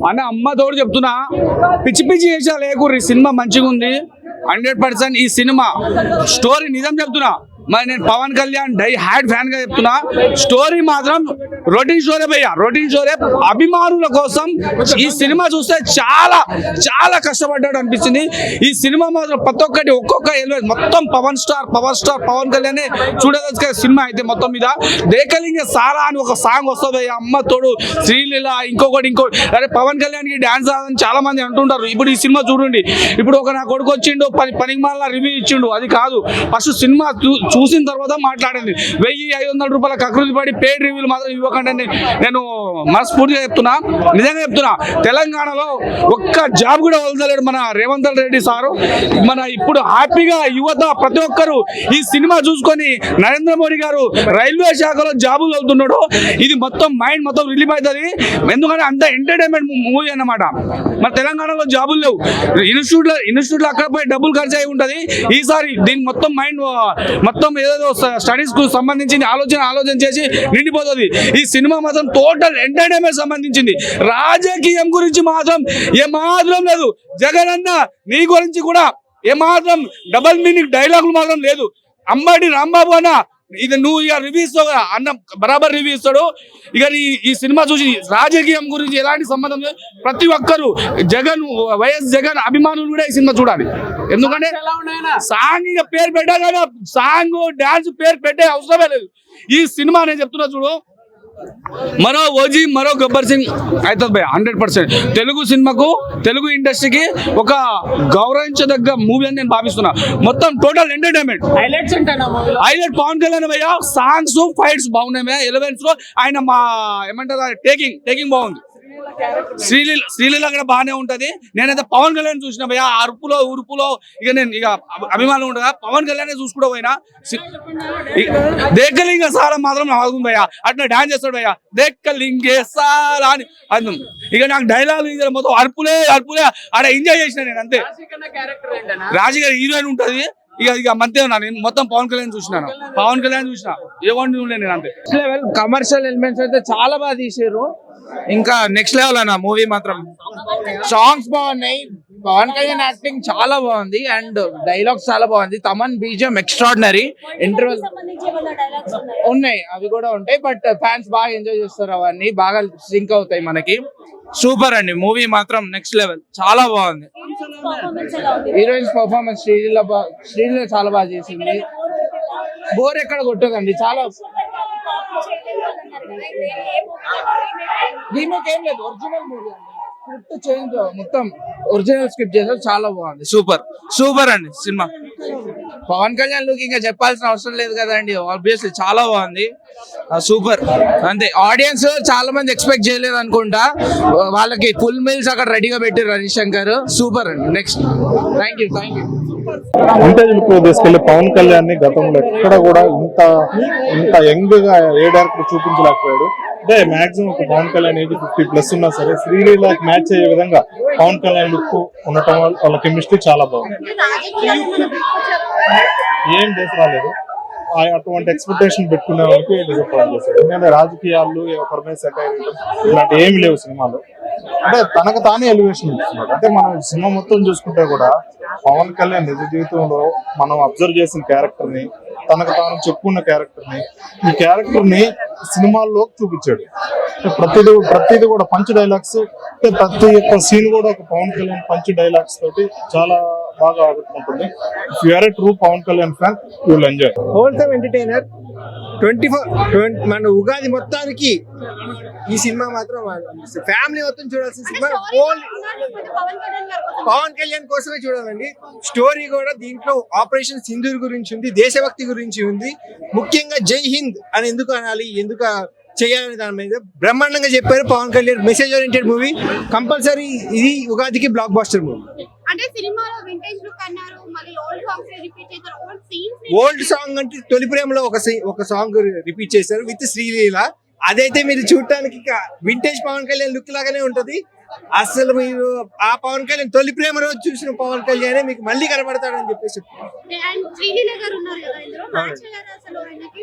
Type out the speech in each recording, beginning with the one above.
అన్న అమ్మ తోడు చెప్తున్నా, పిచ్చి పిచ్చి చేసా లేకుర్రి, సినిమా మంచిగా ఉంది 100%. ఈ సినిమా స్టోరీ నిజం చెప్తున్నా, మరి నేను Pawan Kalyan die hard fan గా చెప్తున్నా, స్టోరీ మాత్రం రొటీన్ స్టోరీ భయ్యా, రొటీన్ స్టోరీ. అభిమానుల కోసం ఈ సినిమా చూస్తే చాలా చాలా కష్టపడ్డాడు అనిపించింది. ఈ సినిమా మాత్రం ప్రతి ఒక్కటి ఒక్కొక్క మొత్తం పవర్ స్టార్ పవన్ కళ్యాణ్ చూడదగ్గ సినిమా అయితే మొత్తం మీద. దేకలింగ సారా అని ఒక సాంగ్ వస్తుంది, అమ్మ తోడు, శ్రీలీల, ఇంకొకటి అరే పవన్ కళ్యాణ్ కి డాన్స్ అని చాలా మంది అంటుంటారు. ఇప్పుడు ఈ సినిమా చూడండి, ఇప్పుడు ఒక నా కొడుకు వచ్చిండు పనికి మళ్ళీ రివ్యూ ఇచ్చిండు, అది కాదు, ఫస్ట్ సినిమా చూసిన తర్వాత మాట్లాడింది. 1500 రూపాయల కకృతి పడి పేడ్ రివ్యూలు మాత్రం ఇవ్వకండి. నేను మనస్ఫూర్తిగా చెప్తున్నా, నిజంగా చెప్తున్నా, తెలంగాణలో ఒక్క జాబ్ కూడా వదలలేడు మన రేవంత్ రెడ్డి సారు. మన ఇప్పుడు హ్యాపీగా యువత ప్రతి ఒక్కరు ఈ సినిమా చూసుకొని నరేంద్ర మోడీ గారు రైల్వే శాఖలో జాబులు వెళ్తున్నాడు. ఇది మొత్తం మైండ్ మొత్తం రిలీఫ్ అవుతుంది, ఎందుకంటే అంత ఎంటర్టైన్మెంట్ మూవీ అన్నమాట. మన తెలంగాణలో జాబులు లేవు, ఇన్స్టిట్యూట్లో అక్కడ పోయి డబ్బులు ఖర్చు అయి ఉంటుంది. ఈసారి దీనికి మొత్తం మైండ్ మొత్తం ఏదో స్టడీస్ కు సంబంధించింది ఆలోచన చేసి నిండిపోతుంది. ఈ సినిమా మాత్రం టోటల్ ఎంటర్టైన్మెంట్ సంబంధించింది, రాజకీయం గురించి మాత్రం ఏమాత్రం లేదు. జగన్ అన్న నీ గురించి కూడా ఏమాత్రం డబల్ మీనింగ్ డైలాగులు మాత్రం లేదు. అంబటి రాంబాబు అన్న ఇది నువ్వు ఇక రివ్యూ ఇస్తావు కదా అన్న, బరాబర్ రివ్యూ ఇస్తాడు. ఇక ఈ సినిమా చూసి రాజకీయం గురించి ఎలాంటి సంబంధం లేదు. ప్రతి ఒక్కరు వైఎస్ జగన్ అభిమానులు కూడా ఈ సినిమా చూడాలి. ఎందుకంటే సాంగ్ ఇక పేరు పెట్టా కదా, సాంగ్ డాన్స్ పేరు పెట్టే అవసరమే లేదు. ఈ సినిమా నేను చెప్తున్నా చూడు, మరో ఓజీ మరో గబ్బర్ సింగ్ అవుతుంది భయ 100%. తెలుగు సినిమాకు తెలుగు ఇండస్ట్రీకి ఒక గౌరవించదగ్గ మూవీ అని నేను భావిస్తున్నా. మొత్తం total entertainment highlight Pawan Kalyan భయ్య, సాంగ్స్ ఫైట్స్ బాగున్నాయి. ఎలిమెంట్స్ లో ఆయన మా ఏమంటారు టేకింగ్ బాగుంది. శ్రీలీల కూడా బాగానే ఉంటది. నేనైతే పవన్ కళ్యాణ్ చూసిన భయ్య, అరుపులో ఉరుపులో ఇక నేను ఇక అభిమానం ఉంటుందా పవన్ కళ్యాణ్ చూసుకుంటూ పోయినా. దేకలింగ సారా మాత్రం ఆగుంది భయ్య, అట్లా డాన్స్ చేస్తాడు భయ్య, దేకలింగే సారా అని అది. ఇక నాకు డైలాగ్ మొత్తం అరుపులే ఆడ ఎంజాయ్ చేసిన నేను అంతే. రాజకీయ హీరోయిన్ ఉంటది, ఇక మధ్య నేను మొత్తం పవన్ కళ్యాణ్ చూసిన ఏమంటే నేను అంతే. లెవెల్ కమర్షియల్ ఎలిమెంట్స్ అయితే చాలా బాగా తీసారు, ఇంకా నెక్స్ట్ లెవెల్ అన్న మూవీ మాత్రం. సాంగ్స్ బాగున్నాయి, పవన్ కళ్యాణ్ యాక్టింగ్ చాలా బాగుంది, అండ్ డైలాగ్స్ చాలా బాగుంది. Thaman BGM extraordinary. ఇంటర్వెల్ ఉన్నాయి, అవి కూడా ఉంటాయి, బట్ ఫ్యాన్స్ బాగా ఎంజాయ్ చేస్తారు, అవన్నీ బాగా సింక్ అవుతాయి మనకి. సూపర్ అండి మూవీ మాత్రం, నెక్స్ట్ లెవెల్, చాలా బాగుంది. హీరోయిన్స్ పర్ఫార్మెన్స్ శ్రీలీల చాలా బాగా చేసింది, బోర్ ఎక్కడ కొట్టదండి. చాలా దీనికి ఏం లేదు, ఒరిజినల్ మూవీ అండి, స్క్రిప్ట్ చేంజ్ మొత్తం ఒరిజినల్ స్క్రిప్ట్ చేశారు, చాలా బాగుంది. సూపర్ అండి సినిమా. పవన్ కళ్యాణ్ లుక్ ఇంకా చెప్పాల్సిన అవసరం లేదు కదండి, ఆబ్వియస్లీ చాలా బాగుంది, సూపర్ అంతే. ఆడియన్స్ చాలా మంది ఎక్స్పెక్ట్ చేయలేదు అనుకుంటా, వాళ్ళకి ఫుల్ మీల్స్ అక్కడ రెడీగా పెట్టారు రవిశంకర్. సూపర్ అండి. Next thank you. Vintage look తీసుకెళ్లి పవన్ కళ్యాణ్ ని గతంలో ఎక్కడ కూడా ఇంత యంగ్ గా ఏ డైరెక్టర్ చూపించలేకపోయాడు. అంటే మాక్సిమం ఒక పవన్ కళ్యాణ్ ఏజ్ 50+ ఉన్నా సరే శ్రీలీలకి మ్యాచ్ అయ్యే విధంగా పవన్ కళ్యాణ్ లుక్ ఉండటం వాళ్ళ కెమిస్ట్రీ చాలా బాగుంది. ఏం చేసి రాలేదు, అటువంటి ఎక్స్పెక్టేషన్ పెట్టుకునే వాళ్ళకి డిసప్పాయింట్ చేశాడు. ఎందుకంటే రాజకీయాలు ఒకరి మీద సెటైర్ ఇలాంటి ఏమి లేవు సినిమాలో. అంటే తనకు తానే ఎలివేషన్ ఇస్తున్నాడు. అంటే మనం సినిమా మొత్తం చూసుకుంటే కూడా పవన్ కళ్యాణ్ నిజ జీవితంలో మనం అబ్జర్వ్ చేసిన క్యారెక్టర్ ని, తనకు తాను చెప్పుకున్న క్యారెక్టర్ ని, ఈ క్యారెక్టర్ ని సినిమాల్లో చూపించాడు. ప్రతిది కూడా పంచ్ డైలాగ్స్, ప్రతి ఒక్క సీన్ కూడా ఒక పవన్ కళ్యాణ్ పంచ్ డైలాగ్స్ తోటి చాలా బాగా ఆడుకుంటుంది. If you are a true Pawan Kalyan fan, you will enjoy. Wholesome entertainer. 24 మన ఉగాది మొత్తానికి ఈ సినిమా మాత్రం ఫ్యామిలీ మొత్తం చూడాల్సిన సినిమా. పవన్ కళ్యాణ్ కోసమే చూడాలండి. స్టోరీ కూడా దీంట్లో ఆపరేషన్ సింధూర్ గురించి ఉంది, దేశభక్తి గురించి ఉంది. ముఖ్యంగా జై హింద్ అని ఎందుకు అనాలి, ఎందుకు చేయాలని దాని మీద బ్రహ్మాండంగా చెప్పారు Pawan Kalyan. Message oriented movie, compulsory ఇది ఉగాదికి బ్లాక్ బాస్టర్ మూవీ. అంటే సినిమాలో వింటేజ్ లుక్ అన్నారు, మళ్ళీ ఓల్డ్ సాంగ్స్ రిపీట్ చేశారు, ఓల్డ్ సాంగ్ అంటే తొలి ప్రేమలో ఒక సాంగ్ రిపీట్ చేశారు విత్ శ్రీలీల. అదైతే మీరు చూడటానికి వింటేజ్ పవన్ కళ్యాణ్ లుక్ లాగానే ఉంటది. అసలు మీరు ఆ పవన్ కళ్యాణ్ తొలి ప్రేమ రోజు చూసిన పవన్ కళ్యాణ్ మీకు మళ్ళీ కనబడతాడని చెప్పేసి చెప్తున్నారు. అండ్ శ్రీలీల గారు ఉన్నారు కదా ఇందులో మ్యాచ్ అయ్యారు అసలు ఆయనకి.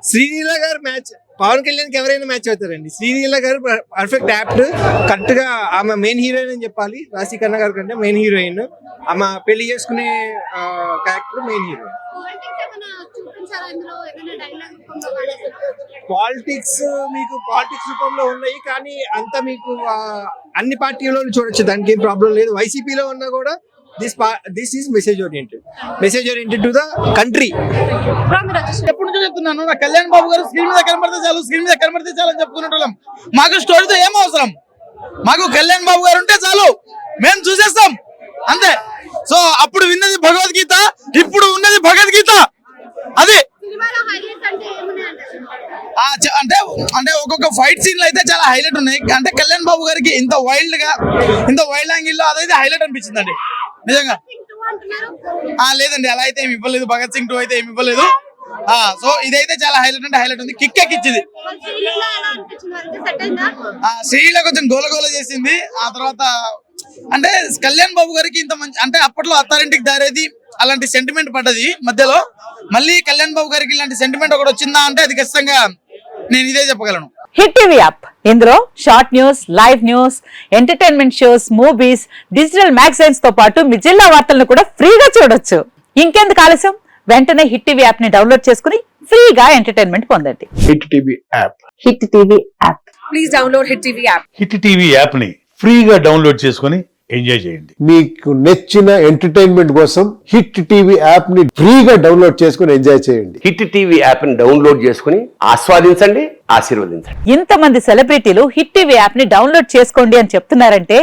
శ్రీలీల గారు మ్యాచ్ పవన్ కళ్యాణ్ కి ఎవరైనా మ్యాచ్ అవుతారండి. శ్రీలీల గారు పర్ఫెక్ట్ యాప్ట్, కరెక్ట్ గా ఆమె మెయిన్ హీరోయిన్ అని చెప్పాలి. రాశి ఖన్నా గారి కంటే మెయిన్ హీరోయిన్, ఆమె పెళ్లి చేసుకునే క్యారెక్టర్ మెయిన్ హీరోయిన్. పాలిటిక్స్ ఏమైనా చూపించారా ఇందులో, ఏమైనా డైలాగ్ రూపంలో కానీ? పాలిటిక్స్ మీకు పాలిటిక్స్ రూపంలో ఉన్నాయి, కానీ అంత మీకు అన్ని పార్టీలో చూడొచ్చు, దానికి ఏం ప్రాబ్లం లేదు. వైసీపీలో ఉన్నా కూడా this is message oriented to the country. ఎప్పుడు నుంచో చెప్తున్నాను, నా కళ్యాణ్ బాబు గారు స్క్రీన్ మీద కనబడితే చాలు అని చెప్పుకునేటోళ్ళం. మాకు స్టోరీతో ఏం అవసరం, మాకు కళ్యాణ్ బాబు గారు ఉంటే చాలు, మేము చూసేస్తాం అంతే. సో అప్పుడు విన్నది భగవద్గీత, ఇప్పుడు ఉన్నది భగవద్గీత. అది సినిమాలో హైలైట్స్ అంటే ఏమున్నాయి? అంటే ఒక్కొక్క ఫైట్ సీన్లు అయితే చాలా హైలైట్ ఉన్నాయి. అంటే కళ్యాణ్ బాబు గారికి ఇంత వైల్డ్ యాంగిల్ లో అదైతే హైలైట్ అనిపించింది అండి నిజంగా. లేదండి, అలా అయితే ఏమి ఇవ్వలేదు. భగత్ సింగ్ 2 అయితే ఏమి ఇవ్వలేదు. సో ఇదైతే చాలా హైలైట్ ఉంది, కిక్ ఎక్కిచ్చింది. శ్రీలో కొంచెం గోలగోల చేసింది. ఆ తర్వాత అంటే కళ్యాణ్ బాబు గారికి ఇంత మంచి, అంటే అప్పట్లో అత్తారింటికి దారేది అలాంటి సెంటిమెంట్ పడ్డది మధ్యలో. మళ్ళీ కళ్యాణ్ బాబు గారికి ఇలాంటి సెంటిమెంట్ ఒకటి వచ్చిందా అంటే అది ఖచ్చితంగా నేను ఇదే చెప్పగలను. హిట్ టీవీ యాప్, ఇందులో short news, live news, entertainment shows, movies, digital magazines తో పాటు మీ జిల్లా వార్తలను కూడా ఫ్రీగా చూడొచ్చు. ఇంకెందుకు ఆలస్యం, వెంటనే హిట్ టీవీ యాప్ ని డౌన్లోడ్ చేసుకుని ఫ్రీగా ఎంటర్టైన్మెంట్ పొందండి. Hit TV app, hit TV app. Please download hit TV app. Hit TV app ని ఫ్రీగా డౌన్లోడ్ చేసుకుని ఎంజాయ్ చేయండి. మీకు నచ్చిన ఎంటర్టైన్మెంట్ కోసం హిట్ టీవీ యాప్ ని ఫ్రీగా డౌన్లోడ్ చేసుకుని ఎంజాయ్ చేయండి. హిట్ టీవీ యాప్ ని డౌన్లోడ్ చేసుకుని ఆస్వాదించండి, ఆశీర్వదించండి. ఇంతమంది సెలబ్రిటీలు హిట్ టీవీ యాప్ ని డౌన్లోడ్ చేసుకోండి అని చెప్తున్నారంటే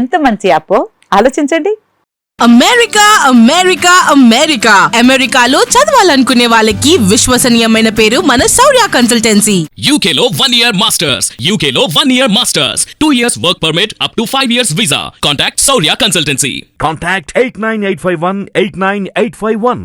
ఎంత మంచి యాప్ ఆలోచించండి. అమెరికాలో చదవాలనుకునే వాళ్ళకి విశ్వసనీయమైన పేరు మన శౌర్య కన్సల్టెన్సీ. UK లో 1 year masters, UK లో 1 year masters, 2 years work permit up to 5 years visa. Contact Saurya Consultancy. Contact 89851 89851.